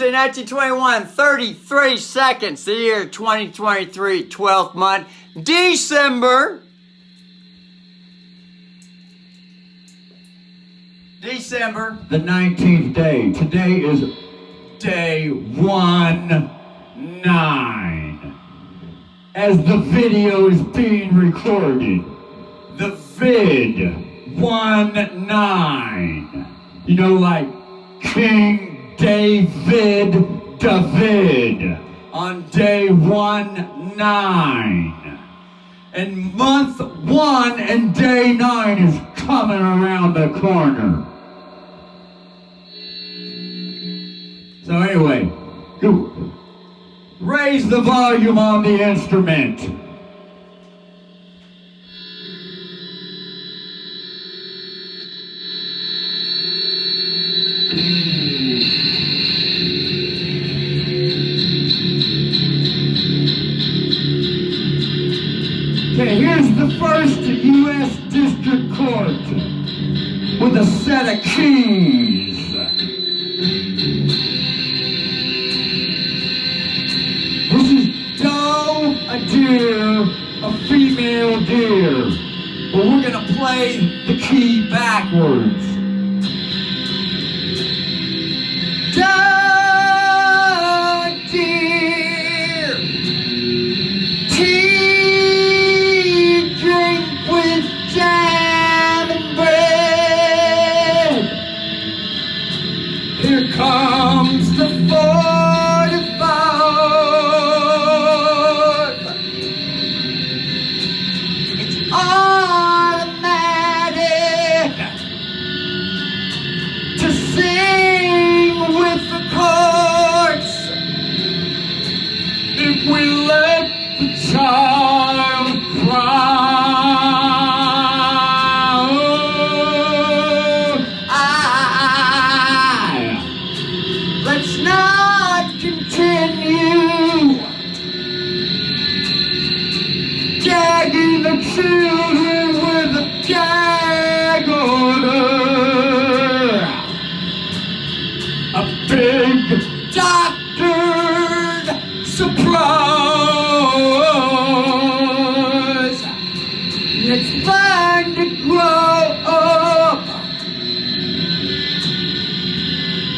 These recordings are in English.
Tuesday, 1921, 33 seconds, the year 2023, 12th month, December. The 19th day. Today is day 19. As the video is being recorded, the vid 19. You know, like King David on day 19. And month 1 and day 9 is coming around the corner. So anyway, raise the volume on the instrument. Okay, here's the first U.S. District Court with a set of keys. This is doe, a deer, a female deer. But we're gonna play the key backwards. Doe, deer, tea, drink with jam and bread. Here comes the 45. It's automatic to sing with the chords. If we let the child cry, let's not continue gagging the children with a gag order. A big doctored surprise. It's fun to grow up,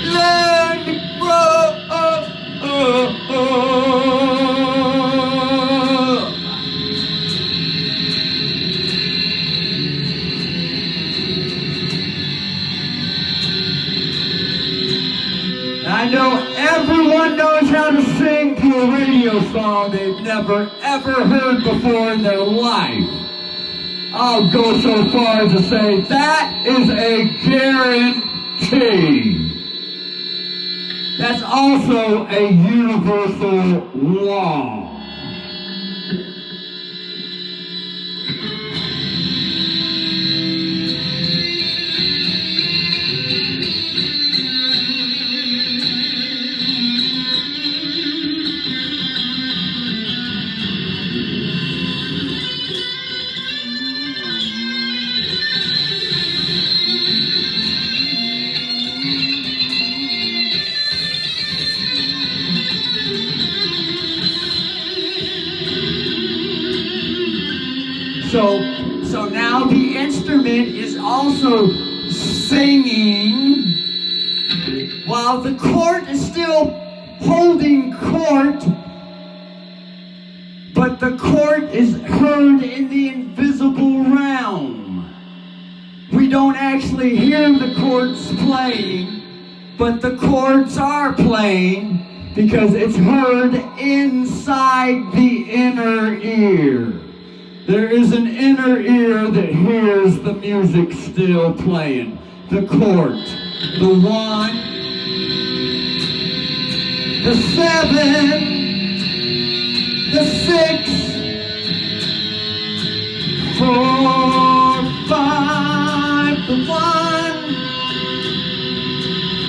learn to grow up. I know everyone knows how to sing to a radio song they've never ever heard before in their life. I'll go so far as to say that is a guarantee. That's also a universal law. So now the instrument is also singing while the court is still holding court, but the court is heard in the invisible realm. We don't actually hear the chords playing, but the chords are playing because it's heard inside the inner ear. There is an inner ear that hears the music still playing. The chord, the 1, the 7, the 6, 4, 5, the 1,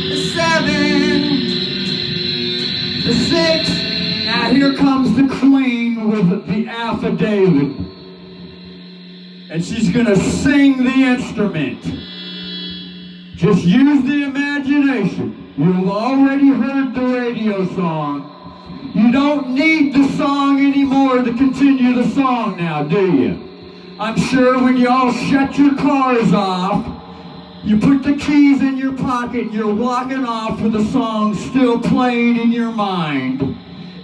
the 7, the 6. Now here comes the queen with the affidavit. And she's gonna sing the instrument. Just use the imagination. You've already heard the radio song. You don't need the song anymore to continue the song now, do you? I'm sure when you all shut your cars off, you put the keys in your pocket and you're walking off with the song still playing in your mind,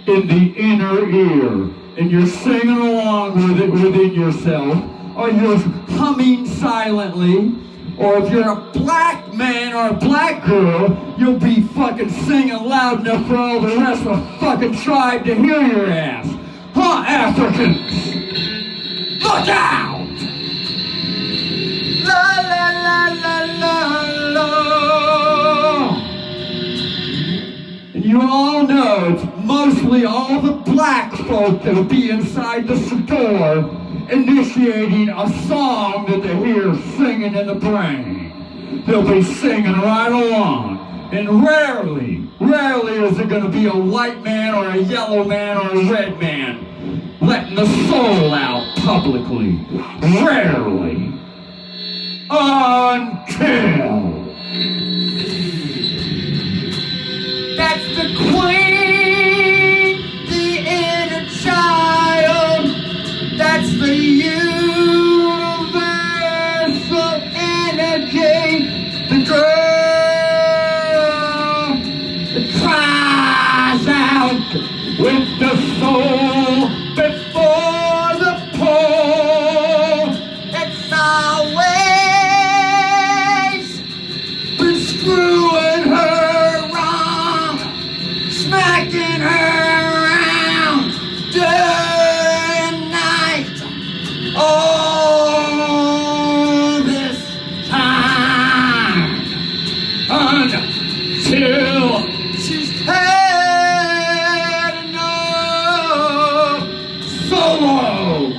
in the inner ear, and you're singing along with it within yourself, or you're humming silently, or if you're a black man or a black girl, you'll be fucking singing loud enough for all the rest of the fucking tribe to hear your ass. Huh, Africans? Look out! La la la la la la. And you all know it's mostly all the black folk that'll be inside the store initiating a song that they hear singing in the brain. They'll be singing right along. And rarely is it going to be a white man or a yellow man or a red man letting the soul out publicly. Rarely. Until that's the queen, the inner child, that's the universal energy, the girl that cries out with the soul before the pole. It's always been screwing her wrong, smacking her around day and night. All this time until she's had enough. Solo.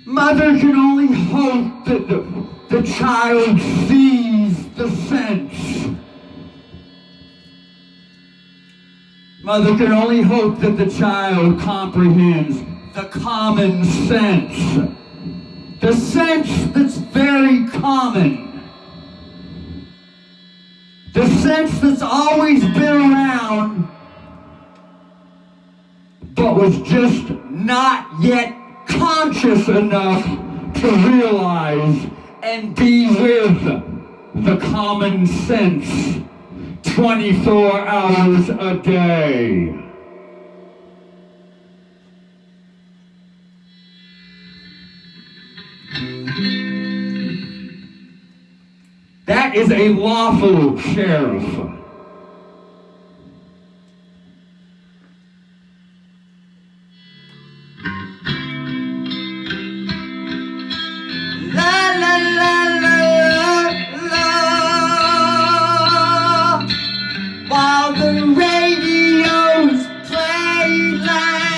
Mother can only hope that the child sees the sense. Mother can only hope that the child comprehends the common sense. The sense that's very common. The sense that's always been around, but was just not yet conscious enough to realize and be with the common sense 24 hours a day. That is a lawful sheriff. While the radios play loud,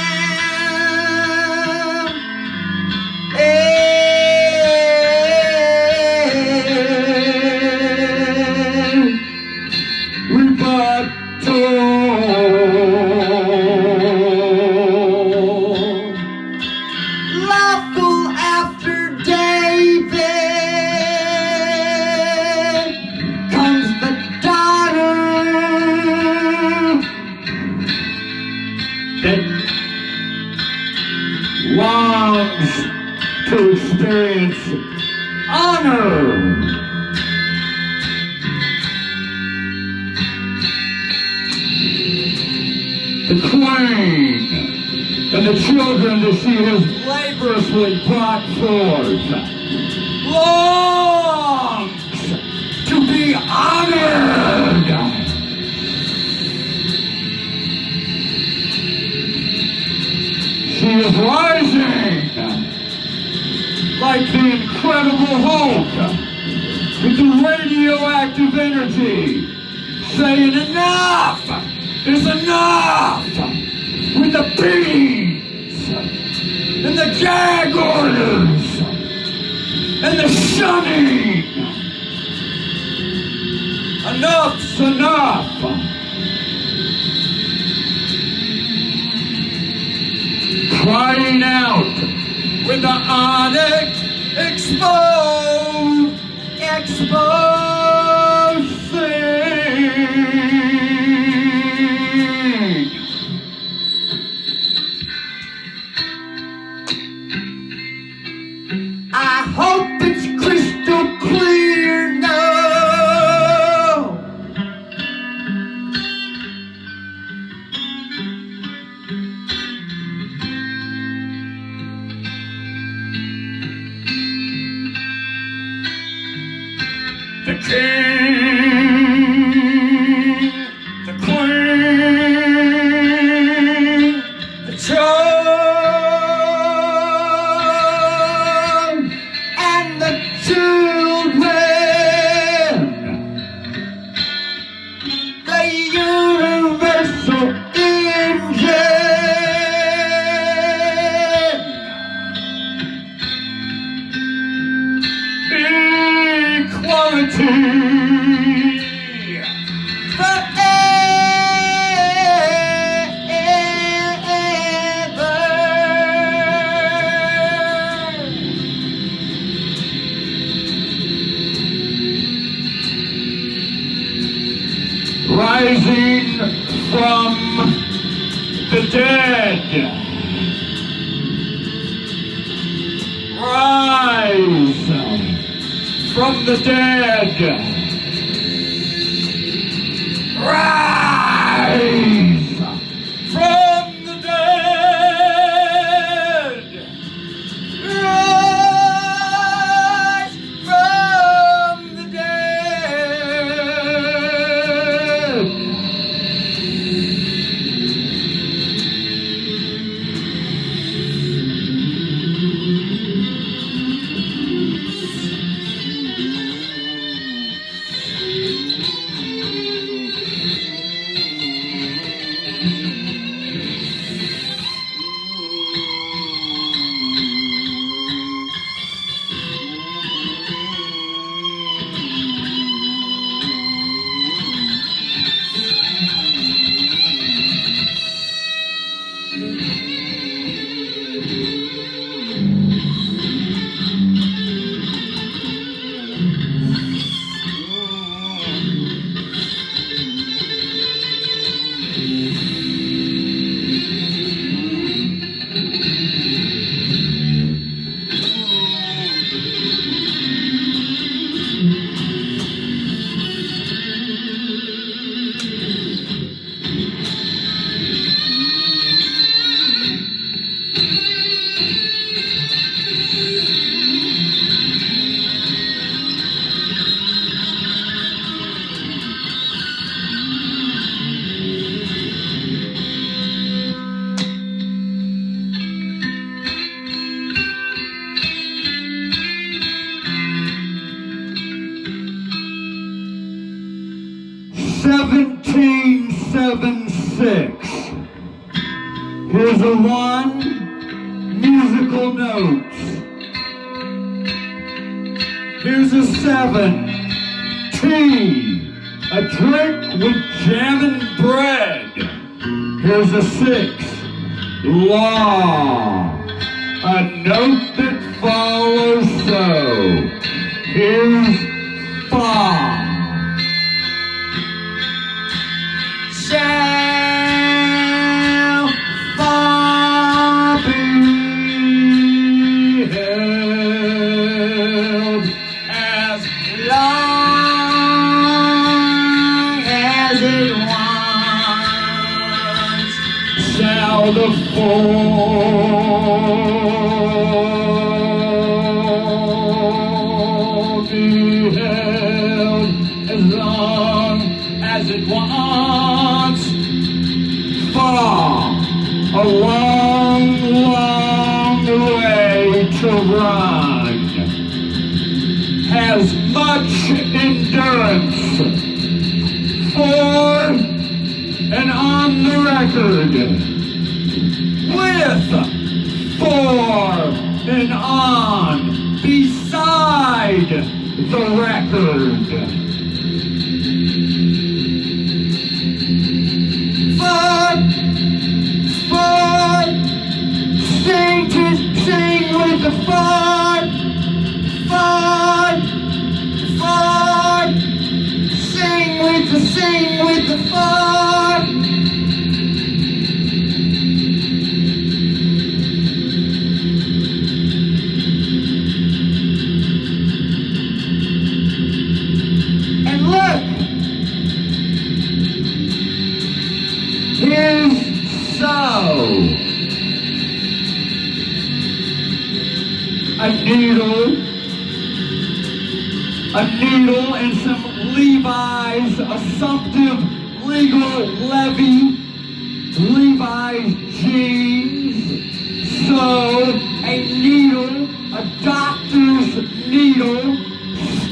lawful after David comes the daughter that longs to experience honor. the queen, and the children that she has laboriously brought forth, longs to be honored. She is rising like the Incredible Hulk with the radioactive energy, saying enough is enough with the beatings and the gag orders and the shunning. Enough's enough. Crying out with the onyx exposing. I hope it's crystal clear now. The king, the queen, the child, and the children, the universal engine, equality rising from the dead. Rise from the dead. Rise from the dead. Rise from the dead. $17.76. Here's a 1, musical notes. Here's a 7, tea, a drink with jam and bread. Here's a 6, law, a note that follows so. Here's 5. Shall far be held as long as it wants. once far a long, long way to run, has much endurance for and on the record, with, for, and on, beside the record. Sing with the fun, sing with the fun. And look, here's so. A needle and some Levi's assumptive legal levy, Levi's jeans. So a needle, a doctor's needle,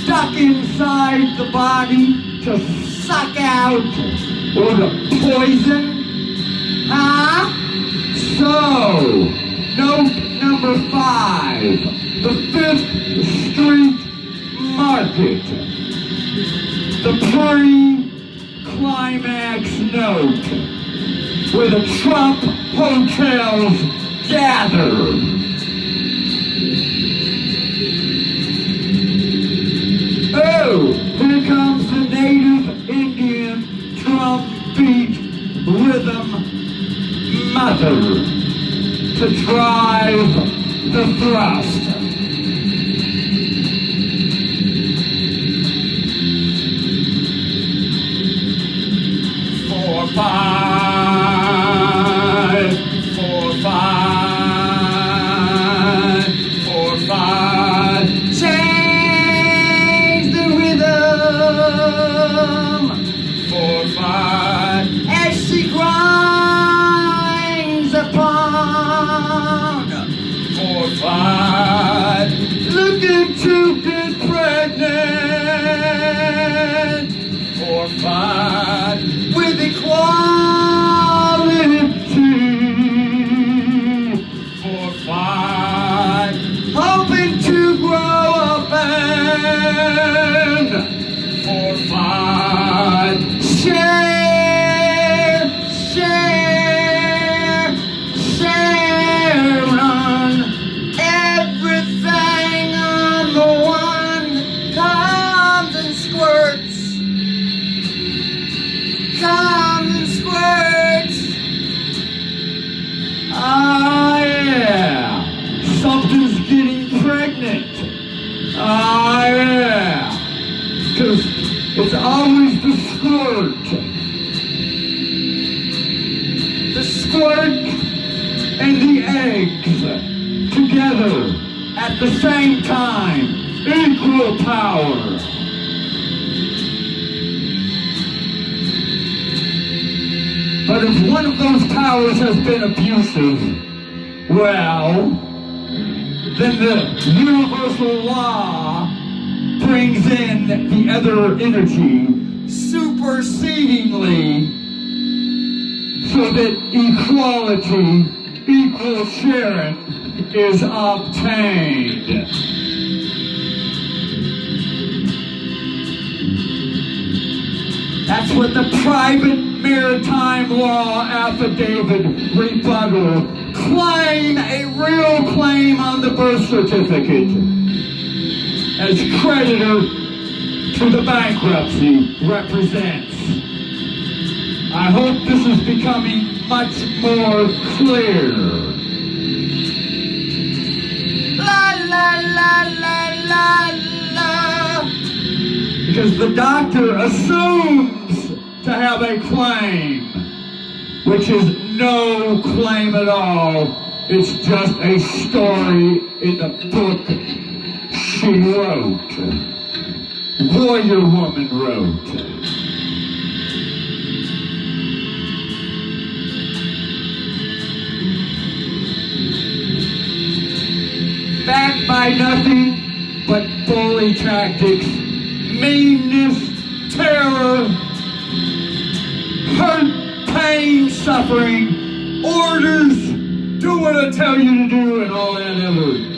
stuck inside the body to suck out or to poison. Huh? So, note number 5, the 5th Street Market. The pre-climax note where the Trump hotels gather. Oh, here comes the native Indian drum beat rhythm mother to drive the thrust. Four, five, change the rhythm. 4, 5, as she grinds upon. 4, 5, looking to get pregnant. 4, 5, with equality. 4, 5, hoping to grow a band. 4, 5, share on everything on the one comes and squirts. Ah, yeah. Something's getting pregnant. Ah, yeah. 'Cause it's always the squirt. The squirt and the eggs together at the same time. Equal power. But if one of those powers has been abusive, well, then the universal law brings in the other energy supersedingly so that equality, equal sharing is obtained. That's what the private maritime law affidavit rebuttal claim, a real claim on the birth certificate as creditor to the bankruptcy represents. I hope this is becoming much more clear. La la la la la la. Because the doctor assumes to have a claim, which is no claim at all. It's just a story in the book she wrote. Warrior Woman wrote. backed by nothing but bully tactics, meanness, terror, hurt, pain, suffering, orders, do what I tell you to do, and all that other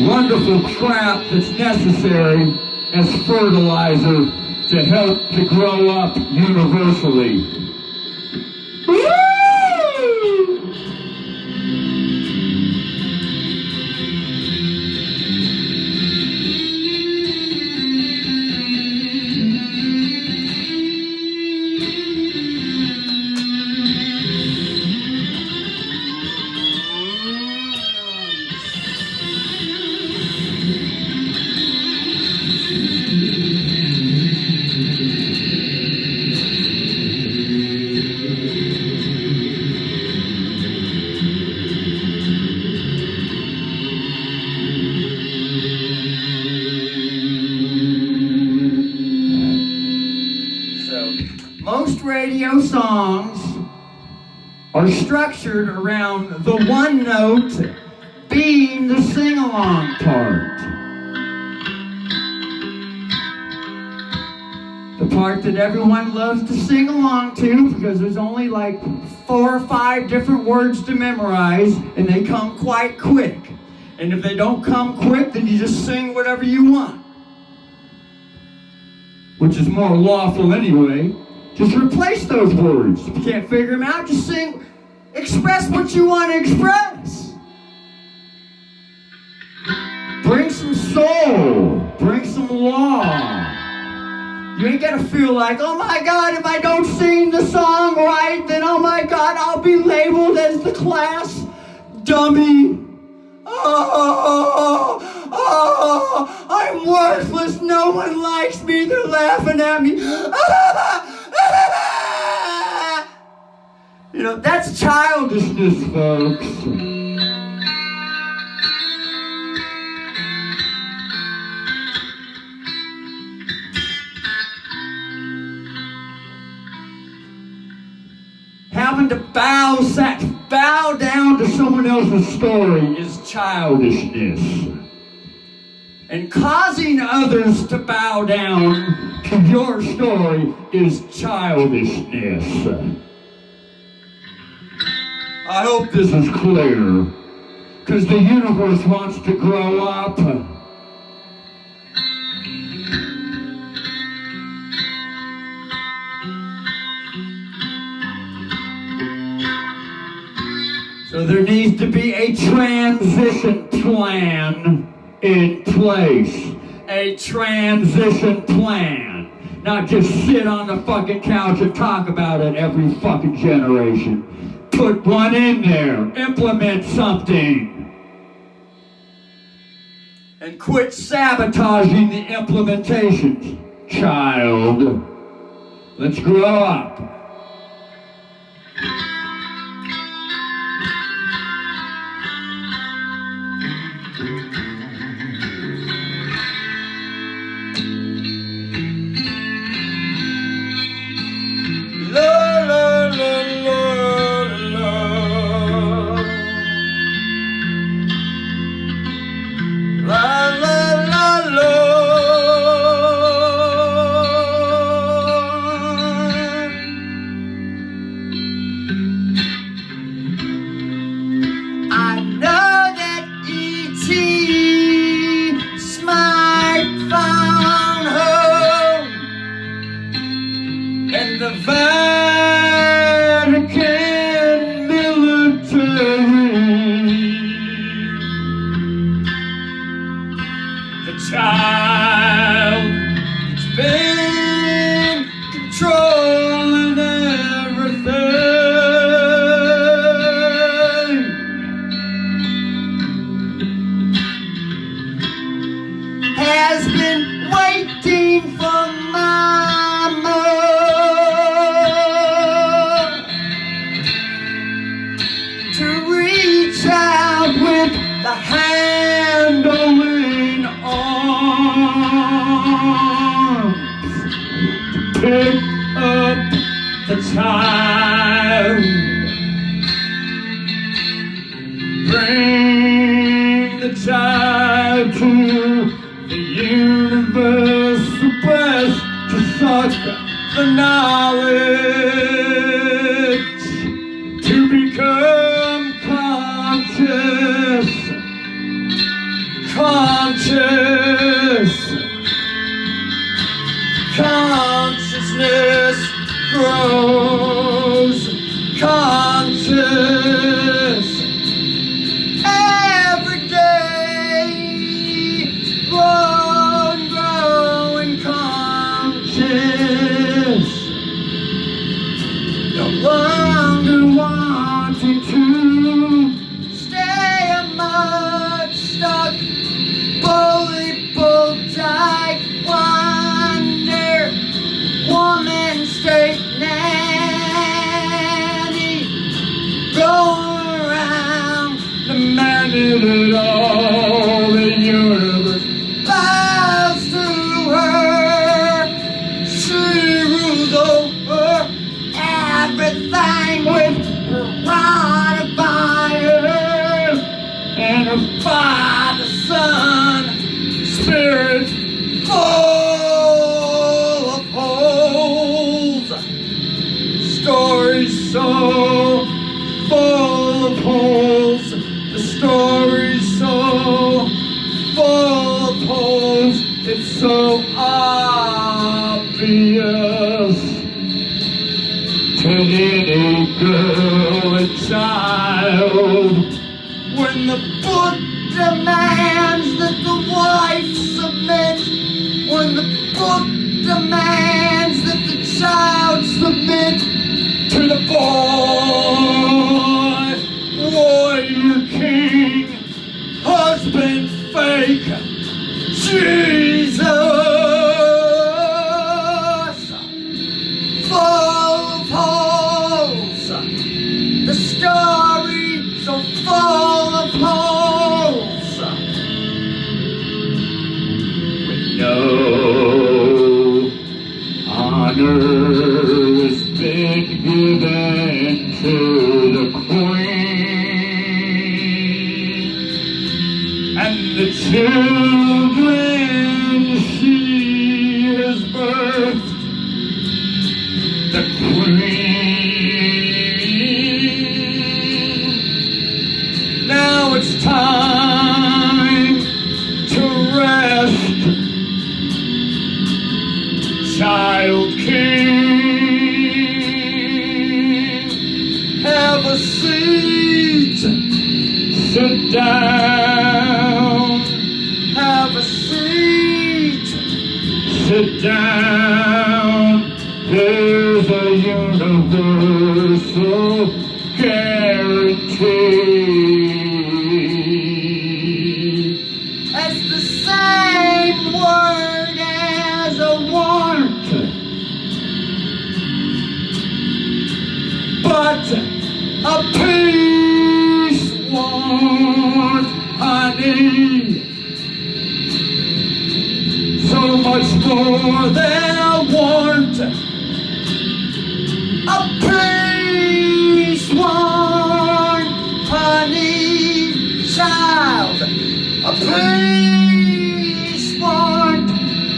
wonderful crap that's necessary as fertilizer to help to grow up universally. Woo! Most radio songs are structured around the one note being the sing-along part. The part that everyone loves to sing along to because there's only like 4 or 5 different words to memorize and they come quite quick. And if they don't come quick, then you just sing whatever you want. Which is more lawful anyway. Just replace those words. If you can't figure them out, just sing, express what you want to express. Bring some soul. Bring some law. You ain't gotta feel like, oh my God, if I don't sing the song right, then oh my God, I'll be labeled as the class dummy. Oh, I'm worthless. No one likes me. They're laughing at me. You know, that's childishness, folks. Having to bow down to someone else's story is childishness. And causing others to bow down to your story is childishness. I hope this is clear, because the universe wants to grow up. So there needs to be a transition plan in place. A transition plan. Not just sit on the fucking couch and talk about it every fucking generation. Put one in there. Implement something. And quit sabotaging the implementations, child. Let's grow up. The Vatican military, the child that's been controlling everything, has been waiting for Mama with the handling arms to pick up the child, bring the child drive to the universe best to suck the knowledge, to become conscious, consciousness grows, conscious every day, growing conscious, no longer wanting to stay among stuck, bully, bull-dyke, wonder, woman, state nanny, going around demanding it all. The universe bows to her. She rules over everything with her rod of fire and her Father, Son, Spirit, full of holes. Story's so full of holes. The story's so full of holes. It's so obvious to any girl and child. When the book demands that the wife submit, when the book demands that the child submit to the boy, warrior king, husband fake, Jesus, full of holes, the story so full of holes. With no honor has been given to the queen, and the children she has birthed, the queen. Now it's time to rest, child king. Have a seat, sit down. Have a seat, sit down. There's a universal guarantee. It's the same word as a want, but a peace want, honey. So much more than a want, a peace want, honey, child, a peace want,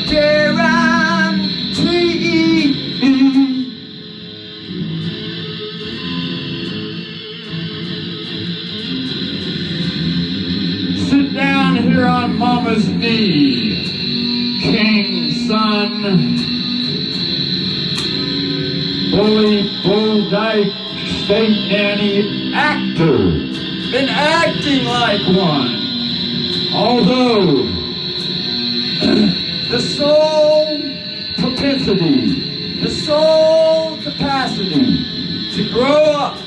guarantee. Sit down here on Mama's knee, King, son, bully, bull-dyke, state nanny, actor, been acting like one. Although the sole propensity, the sole capacity to grow up,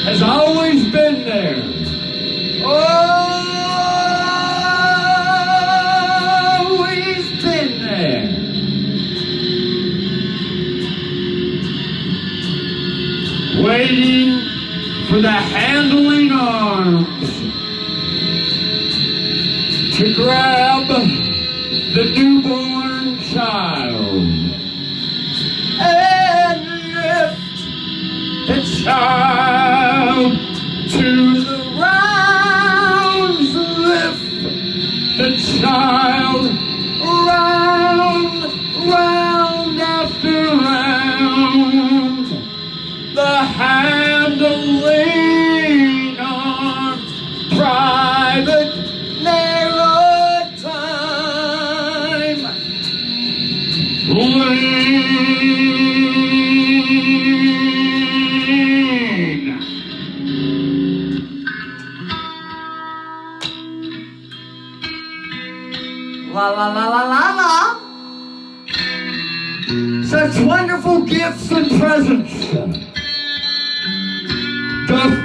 has always been there. Always been there. Waiting for the handling arms to grab the newborn child and lift the child child to the rounds, lift the child round, round after round. The handling arms, private narrow time. Lean. La la la la la la. Such wonderful gifts and presents doth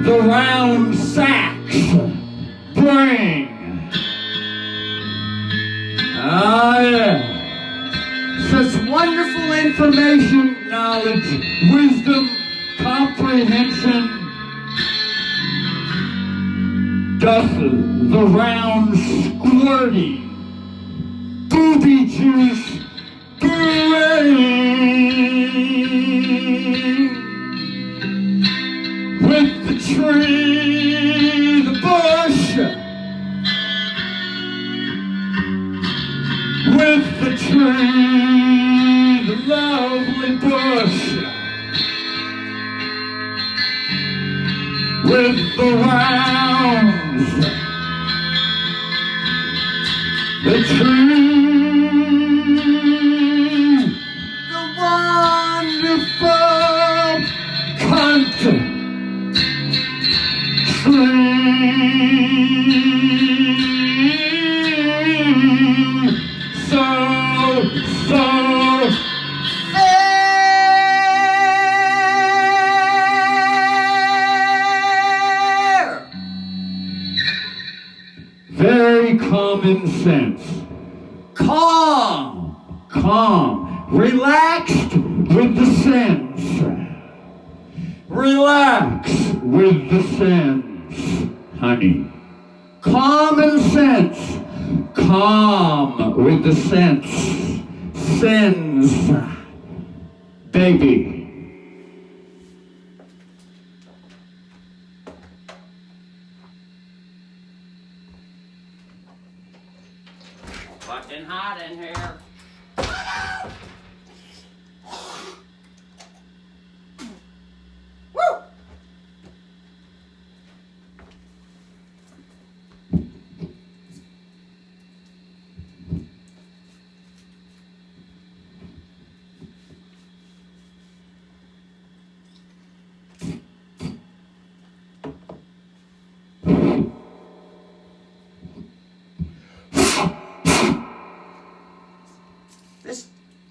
the round sacks bring. Ah, yeah. Such wonderful information, knowledge, wisdom, comprehension doth the round squirting booby juice bring. With the tree, the bush, with the tree, the lovely bush, with the rounds, the tree, the wonderful country. So fair. Very common sense. Calm, relaxed with the sense. Relax with the sense, honey. Common sense. Calm with the sense. Sense, baby. Fucking hot in here.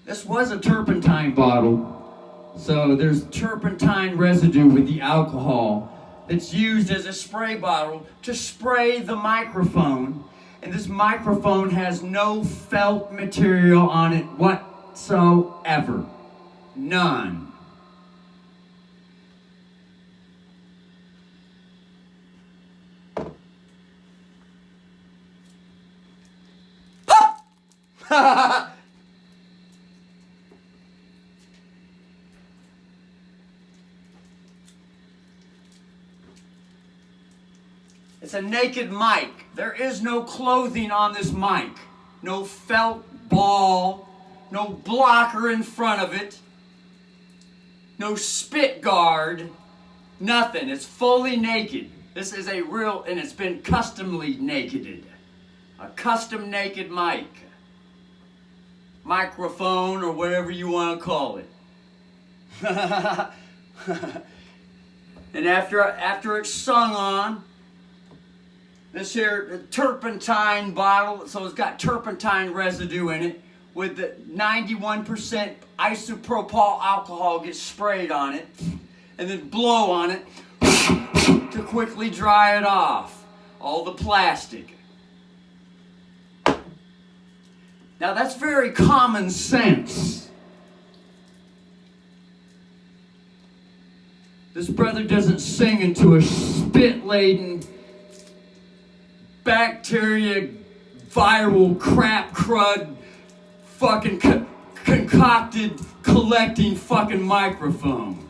This was a turpentine bottle, so there's turpentine residue with the alcohol that's used as a spray bottle to spray the microphone, and this microphone has no felt material on it whatsoever. None. It's a naked mic. There is no clothing on this mic. No felt ball, no blocker in front of it, no spit guard, nothing. It's fully naked. This is a real, and it's been customly nakeded. A custom naked mic. Microphone, or whatever you want to call it. And after it's sung on, this here turpentine bottle, so it's got turpentine residue in it, with the 91% isopropyl alcohol gets sprayed on it, and then blow on it to quickly dry it off. All the plastic. Now that's very common sense. This brother doesn't sing into a spit-laden, bacteria, viral crap crud, fucking concocted, collecting fucking microphone.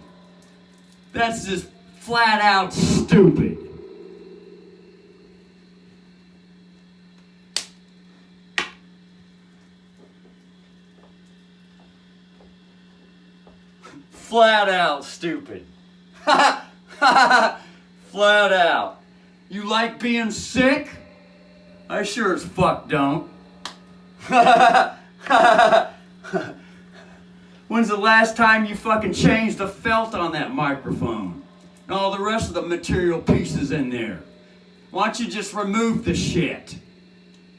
That's just flat out stupid. Flat out stupid. Flat out. You like being sick? I sure as fuck don't. When's the last time you fucking changed the felt on that microphone? And all the rest of the material pieces in there? Why don't you just remove the shit?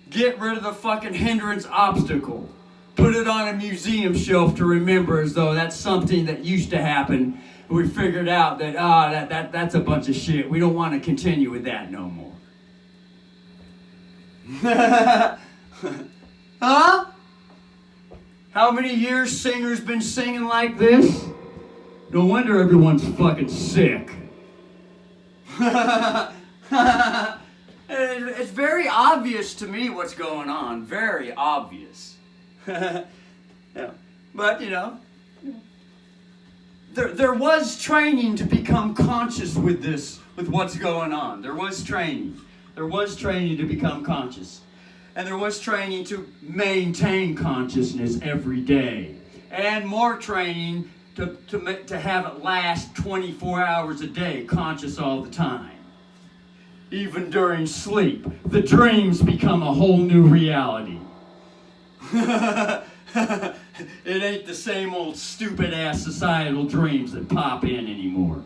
Get rid of the fucking hindrance obstacle. Put it on a museum shelf to remember as though that's something that used to happen. We figured out that that's a bunch of shit. We don't want to continue with that no more. Huh? How many years singers been singing like this? No wonder everyone's fucking sick. It's very obvious to me what's going on. Very obvious. Yeah. But, there was training to become conscious with this, with what's going on. There was training. There was training to become conscious. And there was training to maintain consciousness every day. And more training to have it last 24 hours a day, conscious all the time. Even during sleep, the dreams become a whole new reality. It ain't the same old stupid-ass societal dreams that pop in anymore.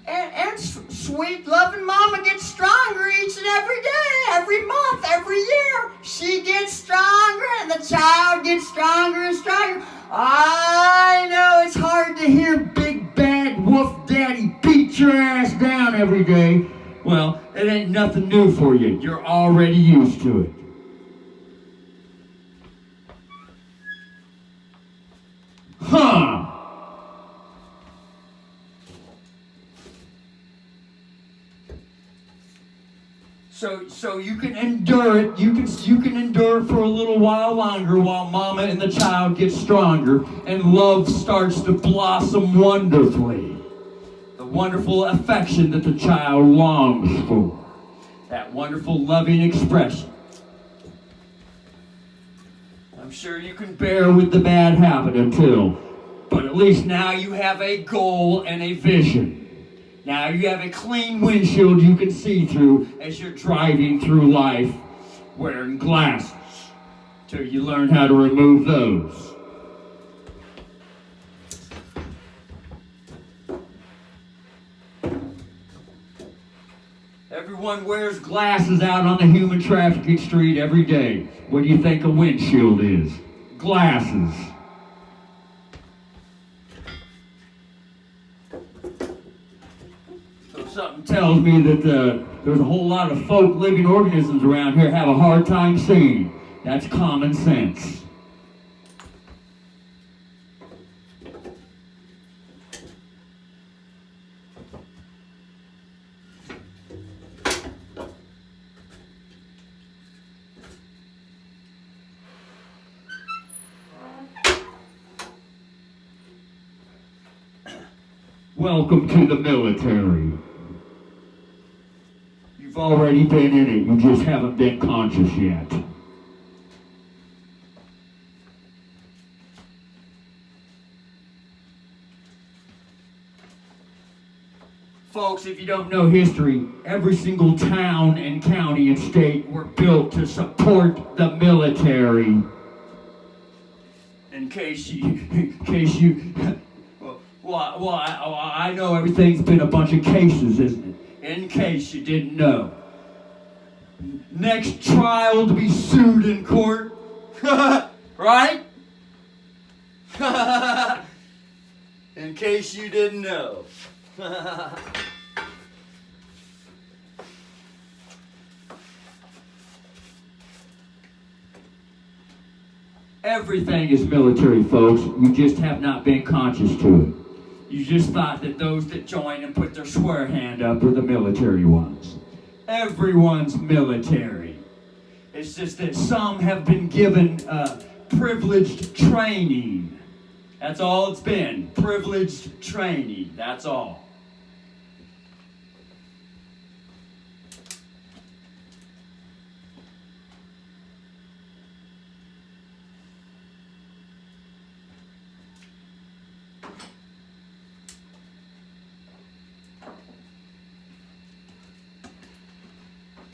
And sweet, loving mama gets stronger each and every day, every month, every year. She gets stronger and the child gets stronger and stronger. I know it's hard to hear Big Bad Wolf Daddy beat your ass down every day. Well, it ain't nothing new for you. You're already used to it. Huh. So you can endure it. You can endure it for a little while longer while mama and the child get stronger and love starts to blossom wonderfully. The wonderful affection that the child longs for. That wonderful loving expression. I'm sure you can bear with the bad habit until, but at least now you have a goal and a vision. Now you have a clean windshield you can see through as you're driving through life wearing glasses till you learn how to remove those. Everyone wears glasses out on the human trafficking street every day. What do you think a windshield is? Glasses. Something tells me that there's a whole lot of folk living organisms around here have a hard time seeing. That's common sense. Welcome to the military. You've already been in it, you just haven't been conscious yet. Folks, if you don't know history, every single town and county and state were built to support the military. In case you, well, I know everything's been a bunch of cases, isn't it? In case you didn't know. Next trial to be sued in court. Right? In case you didn't know. Everything is military, folks. You just have not been conscious to it. You just thought that those that join and put their swear hand up are the military ones. Everyone's military. It's just that some have been given privileged training. That's all it's been. Privileged training. That's all.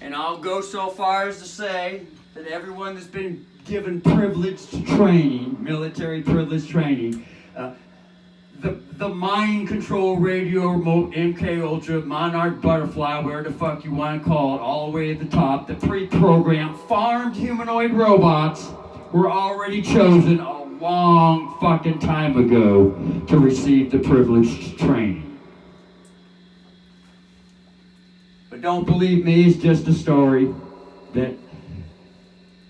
And I'll go so far as to say that everyone that's been given privileged training, military privileged training, the mind control radio remote, MK Ultra, Monarch Butterfly, whatever the fuck you want to call it, all the way at the top, the pre-programmed farmed humanoid robots were already chosen a long fucking time ago to receive the privileged training. But don't believe me, it's just a story that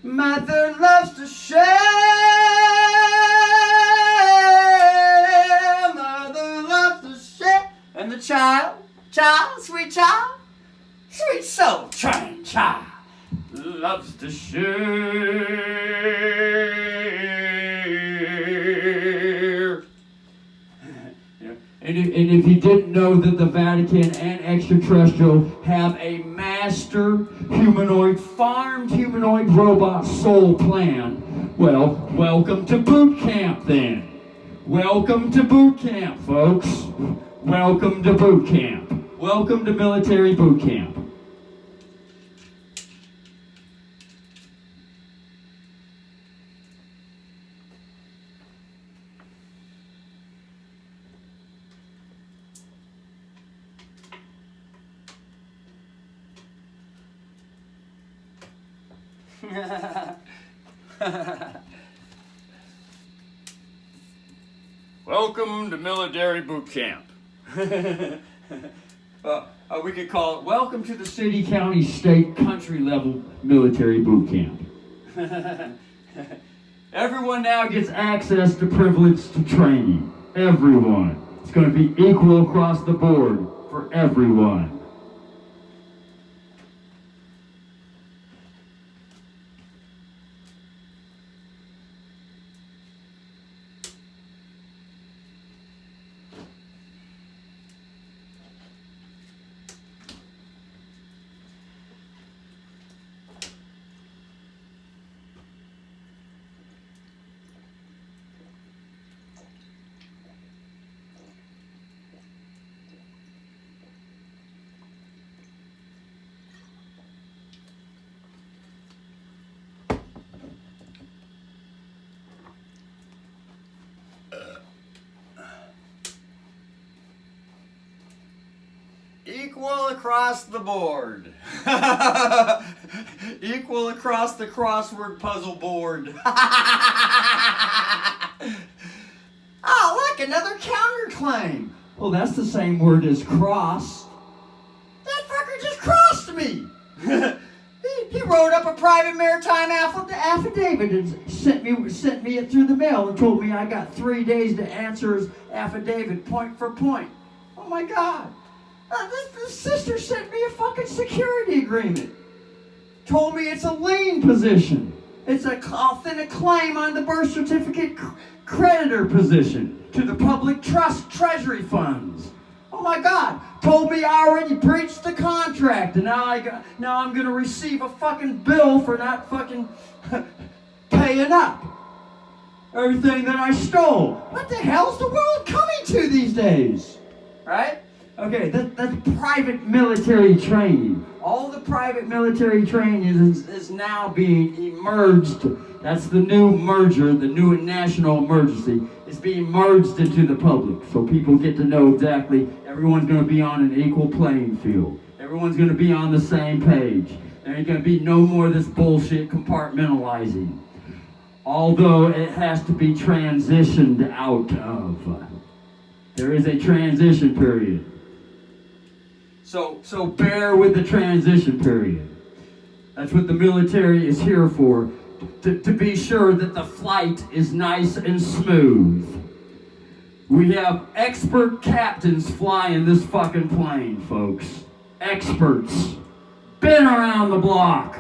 Mother loves to share. Mother loves to share. And the child, sweet soul trained child, loves to share. And if you didn't know that the Vatican and extraterrestrial have a master humanoid, farmed humanoid robot soul plan, well, welcome to boot camp then. Welcome to boot camp, folks. Welcome to boot camp. Welcome to military boot camp. Welcome to military boot camp. We could call it welcome to the city, county, state, country level military boot camp. Everyone now gets access to privileged training. Everyone. It's going to be equal across the board for everyone. Equal across the board. Equal across the crossword puzzle board. Oh, look, another counterclaim. Well, that's the same word as cross. That fucker just crossed me. He wrote up a private maritime affidavit and sent me it through the mail and told me I got 3 days to answer his affidavit point for point. Oh my God. This sister sent me a fucking security agreement. Told me it's a lien position. It's an authentic claim on the birth certificate creditor position to the public trust treasury funds. Oh my God. Told me I already breached the contract and now I'm going to receive a fucking bill for not fucking paying up everything that I stole. What the hell's the world coming to these days? Right? Okay, that's private military training. All the private military training is now being emerged. That's the new merger, the new national emergency. It's being merged into the public. So people get to know exactly everyone's going to be on an equal playing field. Everyone's going to be on the same page. There ain't going to be no more of this bullshit compartmentalizing. Although it has to be transitioned out of. There is a transition period. So bear with the transition period. That's what the military is here for, to be sure that the flight is nice and smooth. We have expert captains flying this fucking plane, folks. Experts. Been around the block.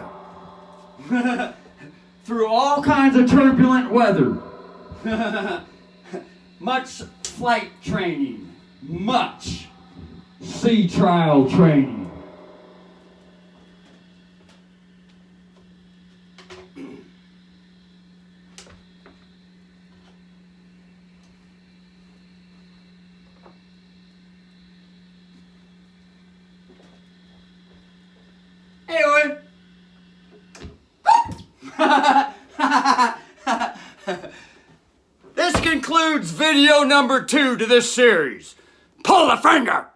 Through all kinds of turbulent weather. Much flight training. Much sea trial training. Anyway. This concludes video number 2 to this series. Pull the finger!